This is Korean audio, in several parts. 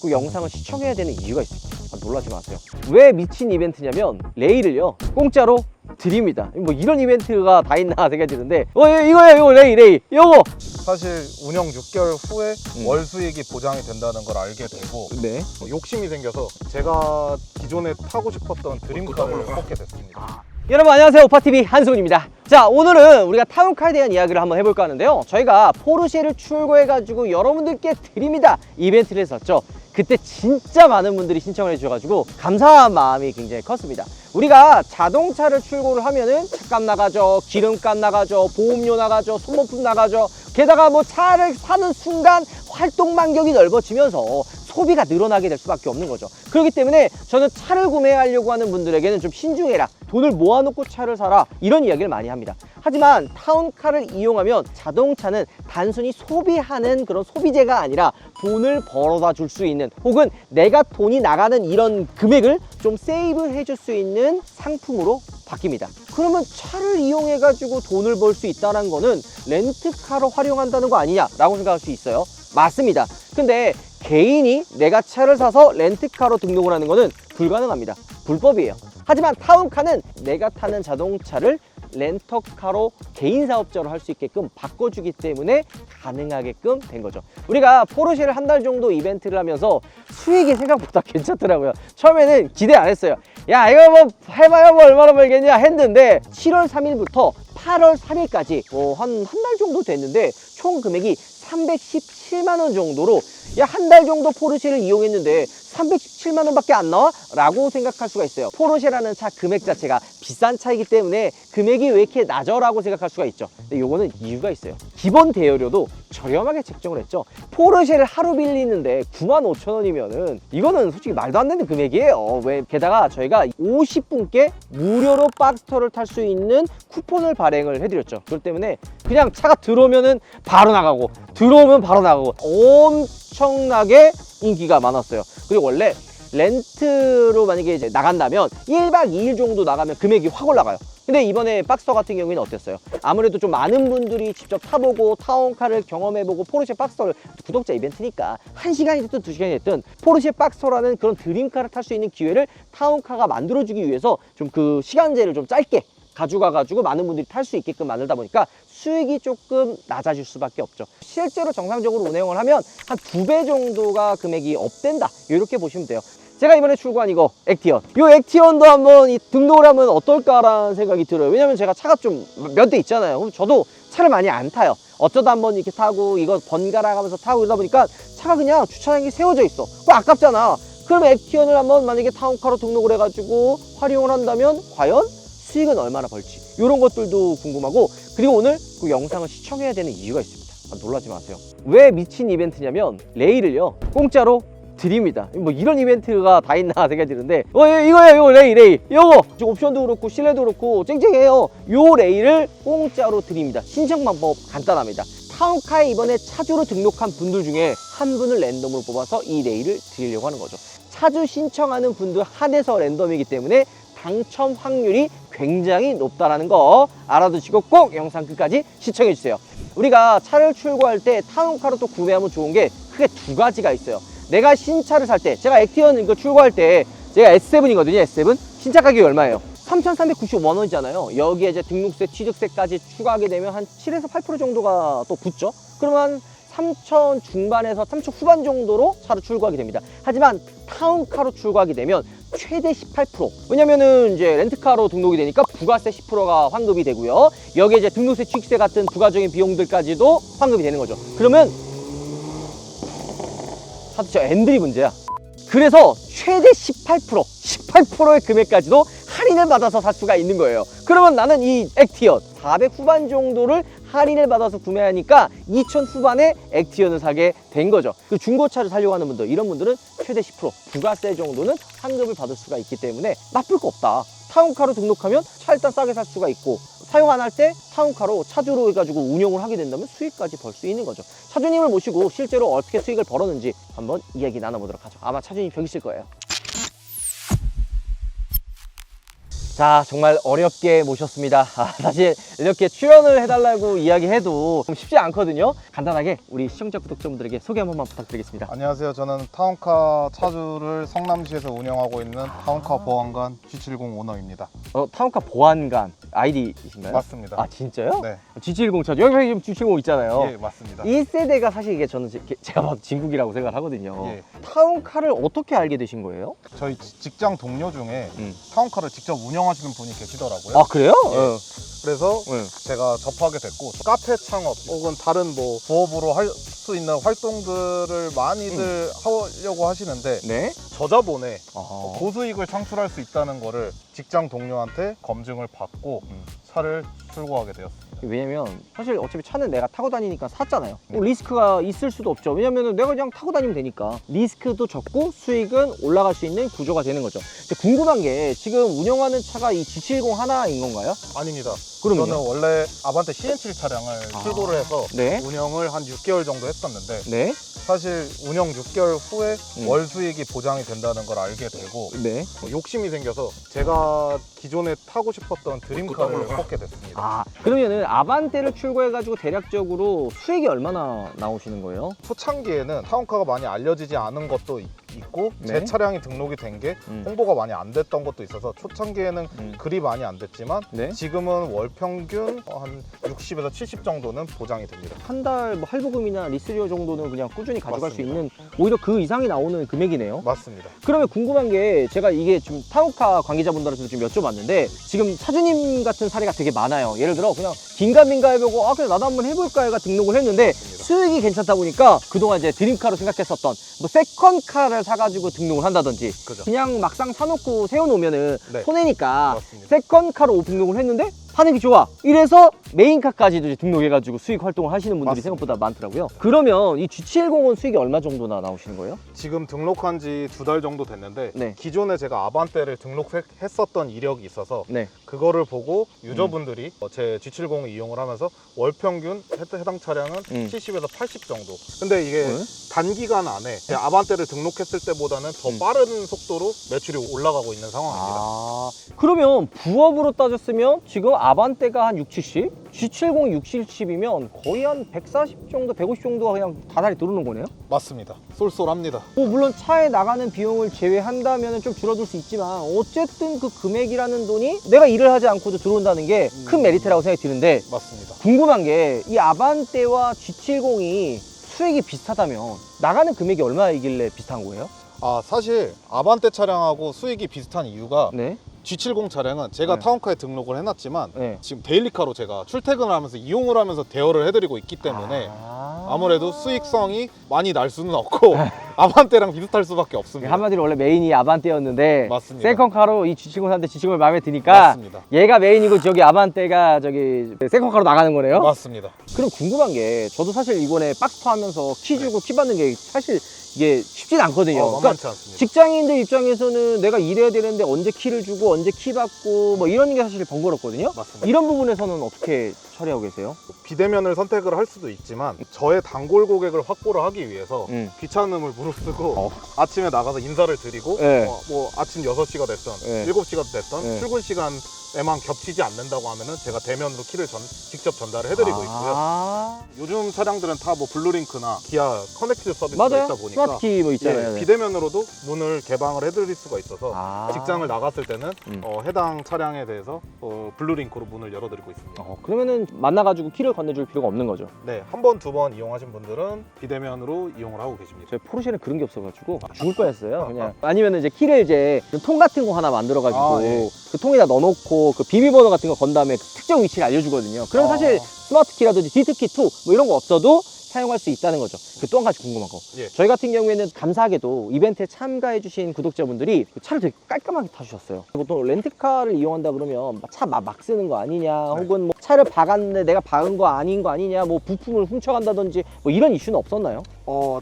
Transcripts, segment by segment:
그 영상을 시청해야 되는 이유가 있습니다. 놀라지 마세요. 왜 미친 이벤트냐면 레이를요 공짜로 드립니다. 뭐 이런 이벤트가 다 있나 생각이 드는데 이거예요. 이거 레이 요거 사실 운영 6개월 후에 월 수익이 보장이 된다는 걸 알게 되고 네. 욕심이 생겨서 제가 기존에 타고 싶었던 드림카를 뽑게 됐습니다. 여러분 안녕하세요. 오파TV 한승훈입니다. 자, 오늘은 우리가 타운카에 대한 이야기를 한번 해볼까 하는데요. 저희가 포르쉐를 출고해가지고 여러분들께 드립니다 이벤트를 했었죠. 그때 진짜 많은 분들이 신청을 해주셔가지고 감사한 마음이 굉장히 컸습니다. 우리가 자동차를 출고를 하면은 차값 나가죠, 기름값 나가죠, 보험료 나가죠, 소모품 나가죠. 게다가 뭐 차를 사는 순간 활동 반경이 넓어지면서 소비가 늘어나게 될 수밖에 없는 거죠. 그렇기 때문에 저는 차를 구매하려고 하는 분들에게는 좀 신중해라, 돈을 모아놓고 차를 사라, 이런 이야기를 많이 합니다. 하지만 타운카를 이용하면 자동차는 단순히 소비하는 그런 소비재가 아니라 돈을 벌어다 줄 수 있는, 혹은 내가 돈이 나가는 이런 금액을 좀 세이브 해줄 수 있는 상품으로 바뀝니다. 그러면 차를 이용해 가지고 돈을 벌 수 있다는 거는 렌트카로 활용한다는 거 아니냐라고 생각할 수 있어요. 맞습니다. 근데 개인이 내가 차를 사서 렌트카로 등록을 하는 거는 불가능합니다. 불법이에요. 하지만 타운카는 내가 타는 자동차를 렌터카로 개인 사업자로 할 수 있게끔 바꿔주기 때문에 가능하게끔 된 거죠. 우리가 포르쉐를 한 달 정도 이벤트를 하면서 수익이 생각보다 괜찮더라고요. 처음에는 기대 안 했어요. 야, 이거 뭐 해봐야 뭐 얼마나 벌겠냐 했는데 7월 3일부터 8월 3일까지 한 달 정도 됐는데 총 금액이 317만 원 정도로, 야, 한 달 정도 포르쉐를 이용했는데 317만 원밖에 안 나와? 라고 생각할 수가 있어요. 포르쉐라는 차 금액 자체가 비싼 차이기 때문에 금액이 왜 이렇게 낮아? 라고 생각할 수가 있죠. 근데 요거는 이유가 있어요. 기본 대여료도 저렴하게 책정을 했죠. 포르쉐를 하루 빌리는데 95,000원이면은 이거는 솔직히 말도 안 되는 금액이에요. 왜? 게다가 저희가 50분께 무료로 박스터를 탈 수 있는 쿠폰을 발행을 해드렸죠. 그렇기 때문에 그냥 차가 들어오면은 바로 나가고 들어오면 바로 나가고 엄청나게 인기가 많았어요. 그리고 원래 렌트로 만약에 이제 나간다면 1박 2일 정도 나가면 금액이 확 올라가요. 근데 이번에 박스터 같은 경우에는 어땠어요? 아무래도 좀 많은 분들이 직접 타보고 타운카를 경험해보고 포르쉐 박스터를, 구독자 이벤트니까 1시간이 됐든 2시간이 됐든 포르쉐 박스터라는 그런 드림카를 탈 수 있는 기회를 타운카가 만들어주기 위해서 좀 그 시간제를 좀 짧게 가져가가지고 많은 분들이 탈 수 있게끔 만들다 보니까 수익이 조금 낮아질 수밖에 없죠. 실제로 정상적으로 운행을 하면 한 2배 정도가 금액이 업된다, 이렇게 보시면 돼요. 제가 이번에 출고한 이거 액티언, 이 액티언도 한번 등록을 하면 어떨까라는 생각이 들어요. 왜냐면 제가 차가 좀 몇 대 있잖아요. 그럼 저도 차를 많이 안 타요. 어쩌다 한번 이렇게 타고 이거 번갈아 가면서 타고 이러다 보니까 차가 그냥 주차장에 세워져 있어. 그거 아깝잖아. 그럼 액티언을 한번 만약에 타운카로 등록을 해가지고 활용을 한다면 과연 수익은 얼마나 벌지, 이런 것들도 궁금하고, 그리고 오늘 그 영상을 시청해야 되는 이유가 있습니다. 놀라지 마세요. 왜 미친 이벤트냐면 레이를요 공짜로 드립니다. 뭐 이런 이벤트가 다 있나 생각이 드는데 이거예요. 이거 레이 요거 옵션도 그렇고 실내도 그렇고 쨍쨍해요. 요 레이를 공짜로 드립니다. 신청 방법 간단합니다. 타운카에 이번에 차주로 등록한 분들 중에 한 분을 랜덤으로 뽑아서 이 레이를 드리려고 하는 거죠. 차주 신청하는 분들 한해서 랜덤이기 때문에 당첨 확률이 굉장히 높다는 거 알아두시고 꼭 영상 끝까지 시청해 주세요. 우리가 차를 출고할 때 타운카로 또 구매하면 좋은 게 크게 두 가지가 있어요. 내가 신차를 살 때, 제가 액티언 이거 출고할 때 제가 S7이거든요. S7 신차 가격이 얼마예요? 3,395만 원이잖아요. 여기에 이제 등록세, 취득세까지 추가하게 되면 한 7에서 8% 정도가 또 붙죠. 그러면 3,000 중반에서 3,000 후반 정도로 차를 출고하게 됩니다. 하지만 타운카로 출고하게 되면 최대 18%. 왜냐면은 이제 렌트카로 등록이 되니까 부가세 10%가 환급이 되고요. 여기에 이제 등록세, 취득세 같은 부가적인 비용들까지도 환급이 되는 거죠. 그러면 사실 저 앤들이 문제야. 그래서 최대 18%의 금액까지도 할인을 받아서 살 수가 있는 거예요. 그러면 나는 이 액티언 400 후반 정도를 할인을 받아서 구매하니까 2,000 후반에 액티언을 사게 된 거죠. 그 중고차를 사려고 하는 분들, 이런 분들은 최대 10% 부가세 정도는 환급을 받을 수가 있기 때문에 나쁠 거 없다. 타운카로 등록하면 차 일단 싸게 살 수가 있고, 사용 안 할 때 타운카로 차주로 해가지고 운영을 하게 된다면 수익까지 벌 수 있는 거죠. 차주님을 모시고 실제로 어떻게 수익을 벌었는지 한번 이야기 나눠보도록 하죠. 아마 차주님 저기 있을 거예요. 자, 정말 어렵게 모셨습니다. 사실 이렇게 출연을 해달라고 이야기해도 쉽지 않거든요. 간단하게 우리 시청자 구독자분들에게 소개 한 번만 부탁드리겠습니다. 안녕하세요. 저는 타운카 차주를 성남시에서 운영하고 있는 타운카 보안관 G70 오너입니다. 타운카 보안관 아이디이신가요? 맞습니다. 아, 진짜요? 네. G70 차주. 여기 지금 G70 있잖아요. 예, 맞습니다. 1세대가 사실 이게 저는 제가 봐도 진국이라고 생각을 하거든요. 예. 타운카를 어떻게 알게 되신 거예요? 저희 직장 동료 중에 타운카를 직접 운영하시는 분이 계시더라고요. 아, 그래요? 예. 그래서 네. 제가 접하게 됐고, 카페 창업 혹은 다른 뭐 부업으로 할 수 있는 활동들을 많이들 하려고 하시는데, 네. 저자본에 아하. 고수익을 창출할 수 있다는 거를 직장 동료한테 검증을 받고 차를 출고하게 되었습니다. 왜냐면 사실 어차피 차는 내가 타고 다니니까 샀잖아요. 뭐 리스크가 있을 수도 없죠. 왜냐면 내가 그냥 타고 다니면 되니까 리스크도 적고 수익은 올라갈 수 있는 구조가 되는 거죠. 근데 궁금한 게 지금 운영하는 차가 이 G70 하나인 건가요? 아닙니다. 그럼요. 저는 원래 아반떼 CN7 차량을 출고를 해서 네. 운영을 한 6개월 정도 했었는데, 네. 사실 운영 6개월 후에 월 수익이 보장이 된다는 걸 알게 되고 네. 욕심이 생겨서 제가 기존에 타고 싶었던 드림카를 뽑게 됐습니다. 아, 그러면은 아반떼를 출고해가지고 대략적으로 수익이 얼마나 나오시는 거예요? 초창기에는 타운카가 많이 알려지지 않은 것도 있고, 네. 제 차량이 등록이 된 게 홍보가 많이 안 됐던 것도 있어서 초창기에는 그리 많이 안 됐지만, 네. 지금은 월 평균 한 60에서 70 정도는 보장이 됩니다. 한 달 뭐 할부금이나 리스료 정도는 그냥 꾸준히 가져갈 수 맞습니다. 있는 오히려 그 이상이 나오는 금액이네요. 맞습니다. 그러면 궁금한 게 제가 이게 좀 타운카 관계자분들한테 좀 여쭤봤는데 지금 차주님 같은 사례가 되게 많아요. 예를 들어 그냥 긴가민가 해보고 그래 나도 한번 해볼까 해가 등록을 했는데 맞습니다. 수익이 괜찮다 보니까 그동안 이제 드림카로 생각했었던 뭐 세컨카를 사가지고 등록을 한다든지 그죠. 그냥 막상 사놓고 세워놓으면은 네. 손해니까 맞습니다. 세컨카로 등록을 했는데 반응이 좋아. 이래서 메인카까지도 이제 등록해가지고 수익 활동을 하시는 분들이 맞습니다. 생각보다 많더라고요. 그러면 이 G70은 수익이 얼마 정도나 나오시는 거예요? 지금 등록한 지 2달 정도 됐는데, 네. 기존에 제가 아반떼를 등록했었던 이력이 있어서 네. 그거를 보고 유저분들이 제 G70 이용을 하면서 월 평균 해당 차량은 70에서 80 정도. 근데 이게 단기간 안에 제 아반떼를 등록했을 때보다는 더 빠른 속도로 매출이 올라가고 있는 상황입니다. 아, 그러면 부업으로 따졌으면 지금 아반떼가 한 6, 70? G70 6, 70이면 거의 한 140 정도, 150 정도가 그냥 다달이 들어오는 거네요? 맞습니다. 쏠쏠합니다. 뭐 물론 차에 나가는 비용을 제외한다면 좀 줄어들 수 있지만 어쨌든 그 금액이라는 돈이 내가 일을 하지 않고도 들어온다는 게 큰 메리트라고 생각이 드는데 맞습니다. 궁금한 게 이 아반떼와 G70이 수익이 비슷하다면 나가는 금액이 얼마이길래 비슷한 거예요? 사실 아반떼 차량하고 수익이 비슷한 이유가, 네. G70 차량은 제가 네. 타운카에 등록을 해놨지만 네. 지금 데일리카로 제가 출퇴근을 하면서 이용을 하면서 대여를 해드리고 있기 때문에 아무래도 수익성이 많이 날 수는 없고 아반떼랑 비슷할 수밖에 없습니다. 한마디로 원래 메인이 아반떼였는데 맞습니다. 세컨카로 이 G70 샀는데 G70을 마음에 드니까 맞습니다. 얘가 메인이고 저기 아반떼가 저기 세컨카로 나가는 거네요? 맞습니다. 그럼 궁금한 게 저도 사실 이번에 박스터 하면서 키 주고 키 받는 게 사실 이게 쉽진 않거든요. 만만치 않습니다. 직장인들 입장에서는 내가 일해야 되는데 언제 키를 주고 언제 키 받고 뭐 이런 게 사실 번거롭거든요. 맞습니다. 이런 부분에서는 어떻게 처리하고 계세요? 비대면을 선택을 할 수도 있지만 저의 단골 고객을 확보를 하기 위해서 귀찮음을 무릅쓰고 아침에 나가서 인사를 드리고 네. 뭐 아침 6시가 됐던 네. 7시가 됐던 네. 출근 시간에만 겹치지 않는다고 하면은 제가 대면으로 키를 직접 전달을 해드리고 있고요. 요즘 차량들은 다 뭐 블루링크나 기아 커넥티드 서비스가 맞아요. 있다 보니까 스마트키 뭐 있잖아요. 네. 비대면으로도 문을 개방을 해드릴 수가 있어서 직장을 나갔을 때는 음. 해당 차량에 대해서 블루링크로 문을 열어드리고 있습니다. 그러면은 만나가지고 키를 건네줄 필요가 없는 거죠. 네, 한 번, 두 번 이용하신 분들은 비대면으로 이용을 하고 계십니다. 저희 포르쉐는 그런 게 없어가지고 죽을 뻔했어요. 그냥 아니면 이제 키를 이제 통 같은 거 하나 만들어가지고 예. 그 통에다 넣어놓고 그 비밀번호 같은 거 건 다음에 그 특정 위치를 알려주거든요. 그럼 사실 스마트 키라든지 디트키 2 뭐 이런 거 없어도 사용할 수 있다는 거죠. 그 또 한 가지 궁금한 거. 예. 저희 같은 경우에는 감사하게도 이벤트에 참가해주신 구독자분들이 그 차를 되게 깔끔하게 타주셨어요. 보통 렌트카를 이용한다 그러면 차 막 쓰는 거 아니냐, 네. 혹은 뭐 차를 박았는데 내가 박은 거 아닌 거 아니냐, 뭐 부품을 훔쳐간다든지 뭐 이런 이슈는 없었나요?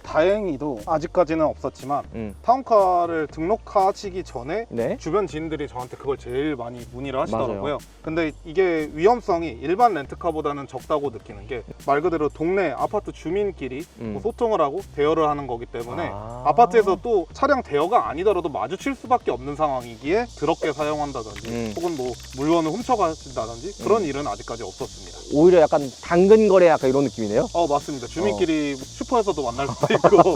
다행히도 아직까지는 없었지만 타운카를 등록하시기 전에 네. 주변 지인들이 저한테 그걸 제일 많이 문의를 하시더라고요. 맞아요. 근데 이게 위험성이 일반 렌트카보다는 적다고 느끼는 게 말 그대로 동네 아파트 주민끼리 뭐 소통을 하고 대여를 하는 거기 때문에 아파트에서 또 차량 대여가 아니더라도 마주칠 수밖에 없는 상황이기에 더럽게 사용한다든지 혹은 뭐 물건을 훔쳐가신다든지 그런 일은 아직까지 없었습니다. 오히려 약간 당근 거래 약간 이런 느낌이네요. 맞습니다. 주민끼리 슈퍼에서도 만날 수도 있고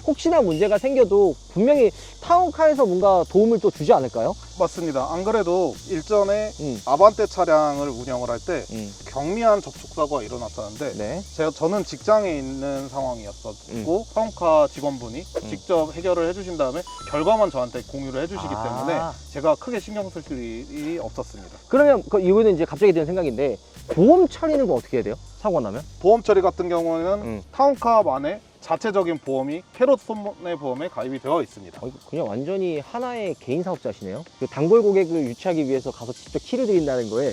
혹시나 문제가 생겨도 분명히 타운카에서 뭔가 도움을 또 주지 않을까요? 맞습니다. 안 그래도 일전에 아반떼 차량을 운영을 할 때 경미한 접촉사고가 일어났었는데 네. 저는 직장에 있는 상황이었었고 타운카 직원분이 직접 해결을 해주신 다음에 결과만 저한테 공유를 해주시기 때문에 제가 크게 신경 쓸 일이 없었습니다. 그러면 이거는 이제 갑자기 드는 생각인데 보험 처리는 거 어떻게 해야 돼요? 사고가 나면? 보험 처리 같은 경우에는 타운카만의 자체적인 보험이 캐롯 손해보험에 가입이 되어 있습니다. 그냥 완전히 하나의 개인 사업자시네요. 그 단골 고객을 유치하기 위해서 가서 직접 키를 드린다는 거에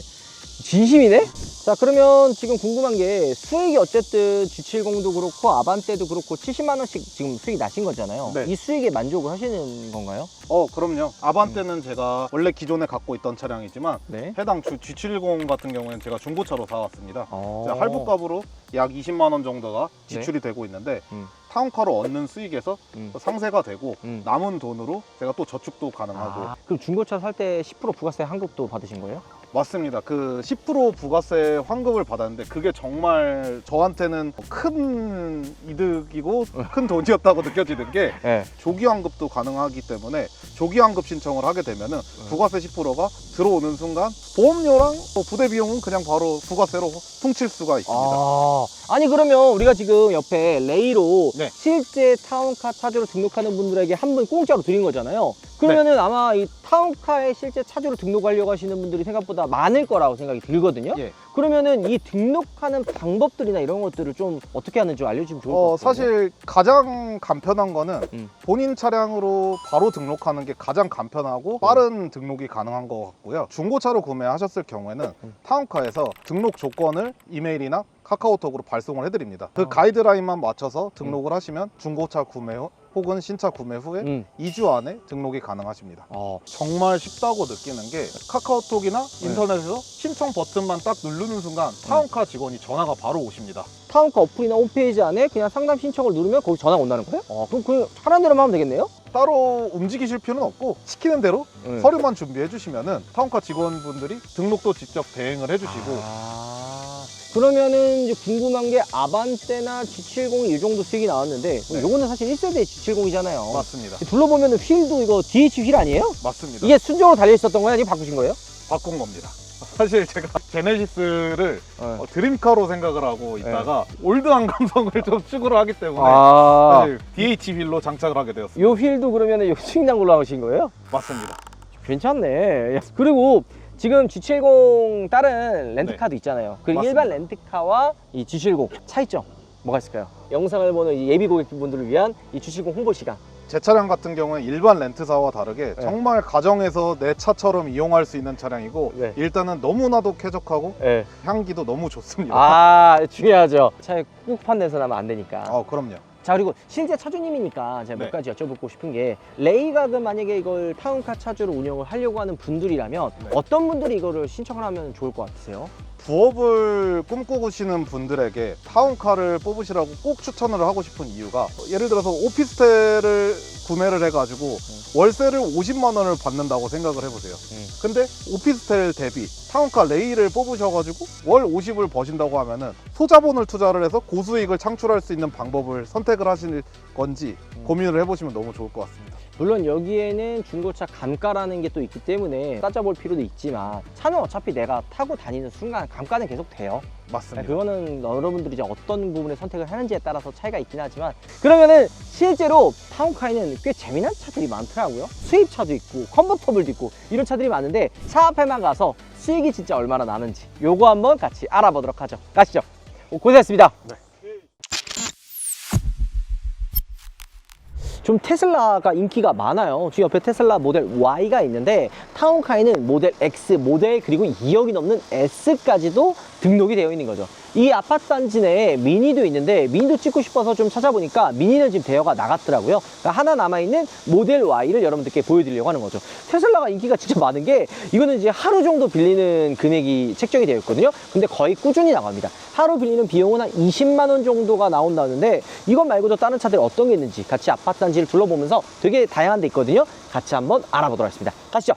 진심이네? 자, 그러면 지금 궁금한 게 수익이 어쨌든 G70도 그렇고 아반떼도 그렇고 70만 원씩 지금 수익이 나신 거잖아요. 네. 이 수익에 만족을 하시는 건가요? 그럼요. 아반떼는 제가 원래 기존에 갖고 있던 차량이지만 네. 해당 G70 같은 경우에는 제가 중고차로 사왔습니다. 제가 할부값으로 약 20만 원 정도가 지출이 되고 있는데 타운카로 얻는 수익에서 상세가 되고 남은 돈으로 제가 또 저축도 가능하고. 그럼 중고차 살 때 10% 부가세 환급도 받으신 거예요? 맞습니다. 그 10% 부가세 환급을 받았는데 그게 정말 저한테는 큰 이득이고 큰 돈이었다고 느껴지는 게 네. 조기 환급도 가능하기 때문에 조기 환급 신청을 하게 되면은 부가세 10%가 들어오는 순간 보험료랑 부대 비용은 그냥 바로 부가세로 퉁칠 수가 있습니다. 아니 그러면 우리가 지금 옆에 레이로 네. 실제 타운카 차주로 등록하는 분들에게 한 분 공짜로 드린 거잖아요. 그러면은 아마 이 타운카에 실제 차주로 등록하려고 하시는 분들이 생각보다 많을 거라고 생각이 들거든요. 예. 그러면은 이 등록하는 방법들이나 이런 것들을 좀 어떻게 하는지 알려주면 좋을 것 같아요. 사실 가장 간편한 거는 본인 차량으로 바로 등록하는 게 가장 간편하고 빠른 등록이 가능한 것 같고요. 중고차로 구매하셨을 경우에는 타운카에서 등록 조건을 이메일이나 카카오톡으로 발송을 해드립니다. 그 가이드라인만 맞춰서 등록을 하시면 중고차 구매 후 혹은 신차 구매 후에 2주 안에 등록이 가능하십니다. 정말 쉽다고 느끼는 게 카카오톡이나 인터넷에서 신청 버튼만 딱 누르는 순간 타운카 직원이 전화가 바로 오십니다. 타운카 어플이나 홈페이지 안에 그냥 상담 신청을 누르면 거기 전화가 온다는 거예요? 그럼 그 하라는 대로만 하면 되겠네요? 따로 움직이실 필요는 없고 시키는 대로 서류만 준비해 주시면은 타운카 직원분들이 등록도 직접 대행을 해주시고. 그러면은 이제 궁금한 게 아반떼나 G70이 이 정도 수익이 나왔는데 요거는 사실 1세대 G70이잖아요. 맞습니다. 둘러보면은 휠도 이거 DH 휠 아니에요? 맞습니다. 이게 순정으로 달려 있었던 거예요? 아니면 바꾸신 거예요? 바꾼 겁니다. 사실 제가 제네시스를 드림카로 생각을 하고 있다가 올드한 감성을 좀 추구를 하기 때문에 사실 DH 휠로 장착을 하게 되었습니다. 요 휠도 그러면 수익 난 걸로 하신 거예요? 맞습니다. 괜찮네. 그리고 지금 G70 다른 렌트카도 있잖아요. 그리고 맞습니다. 일반 렌트카와 이 G70 차이점 뭐가 있을까요? 영상을 보는 이 예비 고객분들을 위한 이 G70 홍보 시간. 제 차량 같은 경우는 일반 렌트사와 다르게 정말 가정에서 내 차처럼 이용할 수 있는 차량이고 일단은 너무나도 쾌적하고 향기도 너무 좋습니다. 중요하죠. 차에 꾹판 냄새 나면 안 되니까. 그럼요. 자, 그리고 실제 차주님이니까 제가 몇 가지 여쭤보고 싶은 게 레이가 만약에 이걸 타운카 차주로 운영을 하려고 하는 분들이라면 어떤 분들이 이거를 신청을 하면 좋을 것 같으세요? 부업을 꿈꾸시는 분들에게 타운카를 뽑으시라고 꼭 추천을 하고 싶은 이유가 예를 들어서 오피스텔을 구매를 해가지고 월세를 50만 원을 받는다고 생각을 해보세요. 근데 오피스텔 대비 타운카 레이를 뽑으셔가지고 월 50을 버신다고 하면은 소자본을 투자를 해서 고수익을 창출할 수 있는 방법을 선택을 하실 건지 고민을 해보시면 너무 좋을 것 같습니다. 물론 여기에는 중고차 감가라는 게 또 있기 때문에 따져볼 필요도 있지만 차는 어차피 내가 타고 다니는 순간 감가는 계속 돼요. 맞습니다. 그거는 여러분들이 이제 어떤 부분에 선택을 하는지에 따라서 차이가 있긴 하지만 그러면은 실제로 타운카에는 꽤 재미난 차들이 많더라고요. 수입차도 있고 컨버터블도 있고 이런 차들이 많은데 차 앞에만 가서 수익이 진짜 얼마나 나는지 요거 한번 같이 알아보도록 하죠. 가시죠. 고생했습니다. 좀 테슬라가 인기가 많아요. 지금 옆에 테슬라 모델 Y가 있는데 타운카에는 모델 X, 모델 그리고 2억이 넘는 S까지도 등록이 되어 있는 거죠. 이 아파트 단지 내에 미니도 있는데 미니도 찍고 싶어서 좀 찾아보니까 미니는 지금 대여가 나갔더라고요. 그러니까 하나 남아있는 모델 Y를 여러분들께 보여드리려고 하는 거죠. 테슬라가 인기가 진짜 많은 게 이거는 이제 하루 정도 빌리는 금액이 책정이 되어 있거든요. 근데 거의 꾸준히 나갑니다. 하루 빌리는 비용은 한 20만 원 정도가 나온다는데 이것 말고도 다른 차들이 어떤 게 있는지 같이 아파트 단지를 둘러보면서 되게 다양한 데 있거든요. 같이 한번 알아보도록 하겠습니다. 가시죠.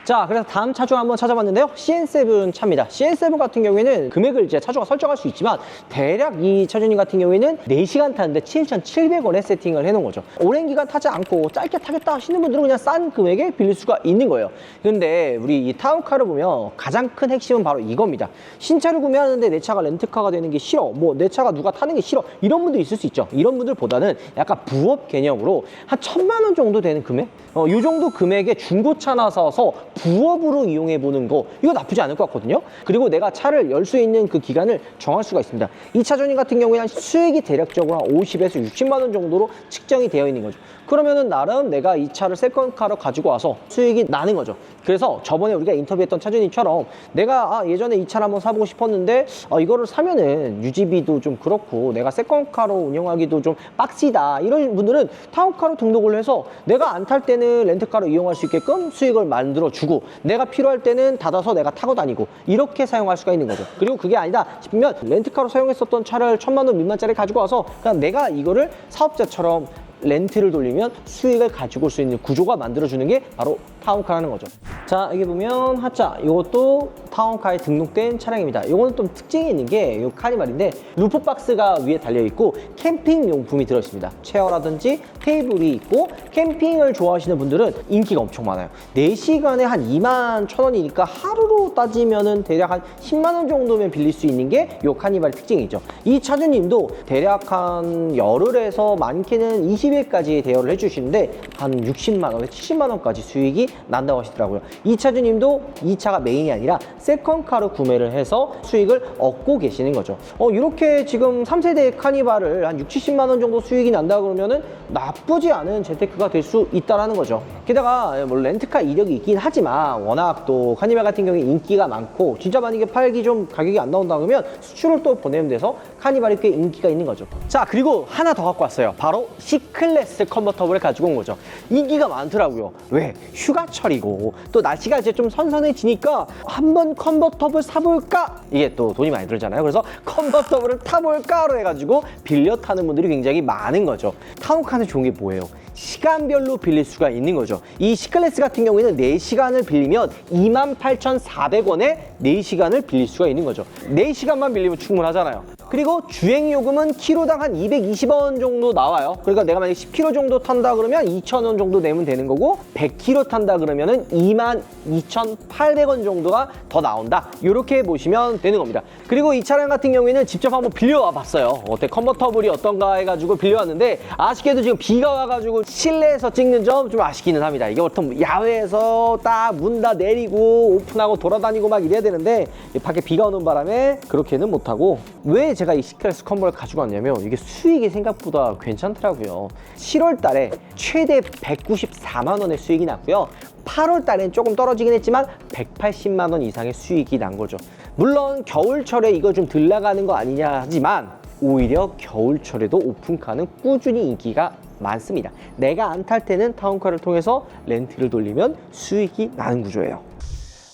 자, 그래서 다음 차 중 한번 찾아봤는데요. CN7 차입니다. CN7 같은 경우에는 금액을 이제 차주가 설정할 수 있지만 대략 이 차주님 같은 경우에는 4시간 타는데 7,700원에 세팅을 해놓은 거죠. 오랜 기간 타지 않고 짧게 타겠다 하시는 분들은 그냥 싼 금액에 빌릴 수가 있는 거예요. 근데 우리 이 타운카를 보면 가장 큰 핵심은 바로 이겁니다. 신차를 구매하는데 내 차가 렌트카가 되는 게 싫어, 뭐 내 차가 누가 타는 게 싫어, 이런 분들 있을 수 있죠. 이런 분들보다는 약간 부업 개념으로 한 1,000만 원 정도 되는 금액? 이 정도 금액에 중고차나 사서 부업으로 이용해 보는 거, 이거 나쁘지 않을 것 같거든요. 그리고 내가 차를 열 수 있는 그 기간을 정할 수가 있습니다. 이 차주님 같은 경우에는 수익이 대략적으로 한 50에서 60만 원 정도로 측정이 되어 있는 거죠. 그러면은 나름 내가 이 차를 세컨카로 가지고 와서 수익이 나는 거죠. 그래서 저번에 우리가 인터뷰했던 차주님처럼 내가 예전에 이 차를 한번 사보고 싶었는데 이거를 사면은 유지비도 좀 그렇고 내가 세컨카로 운영하기도 좀 빡시다, 이런 분들은 타운카로 등록을 해서 내가 안 탈 때는 렌트카로 이용할 수 있게끔 수익을 만들어 주고 내가 필요할 때는 닫아서 내가 타고 다니고 이렇게 사용할 수가 있는 거죠. 그리고 그게 아니다 싶으면 렌트카로 사용했었던 차를 1,000만 원 미만짜리 가지고 와서 그냥 내가 이거를 사업자처럼 렌트를 돌리면 수익을 가지고 올 수 있는 구조가 만들어주는 게 바로 타운카라는 거죠. 자, 여기 보면 하차, 이것도 타운카에 등록된 차량입니다. 이거는 좀 특징이 있는 게 이 카니발인데 루프박스가 위에 달려있고 캠핑 용품이 들어있습니다. 체어라든지 테이블이 있고 캠핑을 좋아하시는 분들은 인기가 엄청 많아요. 4시간에 한 2만 1,000원이니까 하루로 따지면은 대략 한 10만 원 정도면 빌릴 수 있는 게 이 카니발의 특징이죠. 이 차주님도 대략 한 열흘에서 많게는 20일까지 대여를 해주시는데 한 60만 원에서 70만 원까지 수익이 난다고 하시더라고요. 이 차주님도 이 차가 메인이 아니라 세컨카로 구매를 해서 수익을 얻고 계시는 거죠. 이렇게 지금 3세대 카니발을 한 60, 70만 원 정도 수익이 난다 그러면은 나쁘지 않은 재테크가 될 수 있다라는 거죠. 게다가 뭐 렌트카 이력이 있긴 하지만 워낙 또 카니발 같은 경우에 인기가 많고 진짜 만약에 팔기 좀 가격이 안 나온다 그러면 수출을 또 보내면 돼서 카니발이 꽤 인기가 있는 거죠. 자, 그리고 하나 더 갖고 왔어요. 바로 C클래스 컨버터블을 가지고 온 거죠. 인기가 많더라고요. 왜? 휴가철이고 또 날씨가 이제 좀 선선해지니까 한번 컨버터블 사볼까? 이게 또 돈이 많이 들잖아요. 그래서 컨버터블을 타볼까로 해가지고 빌려 타는 분들이 굉장히 많은 거죠. 타운카는 좋은 게 뭐예요? 시간별로 빌릴 수가 있는 거죠. 이 C클래스 같은 경우에는 4시간을 빌리면 28,400원에 4시간을 빌릴 수가 있는 거죠. 4시간만 빌리면 충분하잖아요. 그리고 주행요금은 키로당 한 220원 정도 나와요. 그러니까 내가 만약에 10km 정도 탄다 그러면 2,000원 정도 내면 되는 거고 100km 탄다 그러면은 22,800원 정도가 더 나온다. 이렇게 보시면 되는 겁니다. 그리고 이 차량 같은 경우에는 직접 한번 빌려와 봤어요. 어때? 컨버터블이 어떤가 해가지고 빌려왔는데 아쉽게도 지금 비가 와가지고 실내에서 찍는 점 좀 아쉽기는 합니다. 이게 보통 야외에서 딱 문 다 내리고 오픈하고 돌아다니고 막 이래야 되는데 밖에 비가 오는 바람에 그렇게는 못하고, 왜 제가 이 C클래스 컨버를 가지고 왔냐면 이게 수익이 생각보다 괜찮더라고요. 7월 달에 최대 194만 원의 수익이 났고요. 8월 달엔 조금 떨어지긴 했지만 180만 원 이상의 수익이 난 거죠. 물론 겨울철에 이거 좀 덜 나가는 거 아니냐 하지만 오히려 겨울철에도 오픈카는 꾸준히 인기가 많습니다. 내가 안 탈 때는 타운카를 통해서 렌트를 돌리면 수익이 나는 구조예요.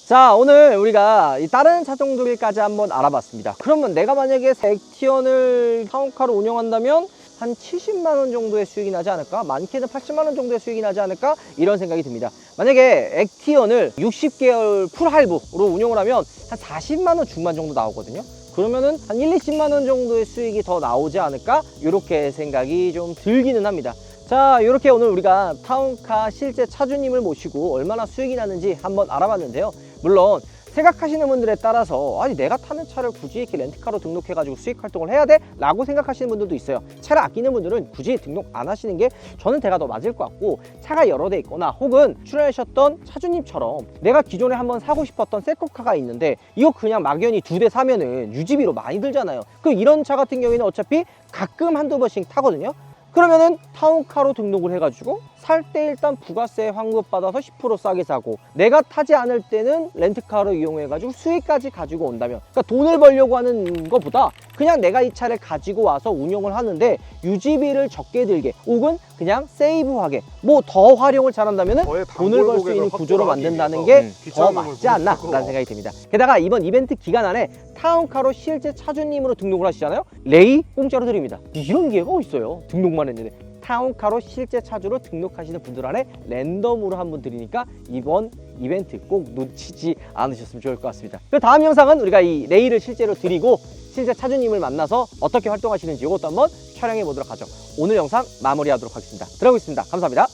자, 오늘 우리가 다른 차종들까지 한번 알아봤습니다. 그러면 내가 만약에 액티언을 타운카로 운영한다면 한 70만 원 정도의 수익이 나지 않을까? 많게는 80만 원 정도의 수익이 나지 않을까? 이런 생각이 듭니다. 만약에 액티언을 60개월 풀 할부로 운영을 하면 한 40만 원 중반 정도 나오거든요. 그러면은 한 1, 20만 원 정도의 수익이 더 나오지 않을까? 이렇게 생각이 좀 들기는 합니다. 자, 이렇게 오늘 우리가 타운카 실제 차주님을 모시고 얼마나 수익이 나는지 한번 알아봤는데요. 물론 생각하시는 분들에 따라서 아니 내가 타는 차를 굳이 이렇게 렌트카로 등록해가지고 수익 활동을 해야 돼? 라고 생각하시는 분들도 있어요. 차를 아끼는 분들은 굳이 등록 안 하시는 게 저는 대가 더 맞을 것 같고, 차가 여러 대 있거나 혹은 출연하셨던 차주님처럼 내가 기존에 한번 사고 싶었던 세컨카가 있는데 이거 그냥 막연히 2대 사면은 유지비로 많이 들잖아요. 그럼 이런 차 같은 경우에는 어차피 가끔 한두 번씩 타거든요. 그러면은 타운카로 등록을 해가지고 살 때 일단 부가세 환급 받아서 10% 싸게 사고, 내가 타지 않을 때는 렌트카로 이용해가지고 수익까지 가지고 온다면, 그러니까 돈을 벌려고 하는 것보다 그냥 내가 이 차를 가지고 와서 운영을 하는데 유지비를 적게 들게, 혹은 그냥 세이브하게 뭐 더 활용을 잘한다면은 저의 돈을 벌 수 있는 단골 구조로 고객을 만든다는 확보하기 게 위해서 더 귀찮음을 맞지 않나 부르고. 라는 생각이 듭니다. 게다가 이번 이벤트 기간 안에 타운카로 실제 차주님으로 등록을 하시잖아요. 레이 공짜로 드립니다. 이런 기회가 어딨어요. 등록만 했는데. 타운카로 실제 차주로 등록하시는 분들 안에 랜덤으로 한 분 드리니까 이번 이벤트 꼭 놓치지 않으셨으면 좋을 것 같습니다. 그 다음 영상은 우리가 이 레이를 실제로 드리고 실제 차주님을 만나서 어떻게 활동하시는지 이것도 한번 촬영해 보도록 하죠. 오늘 영상 마무리하도록 하겠습니다. 들어가겠습니다. 감사합니다.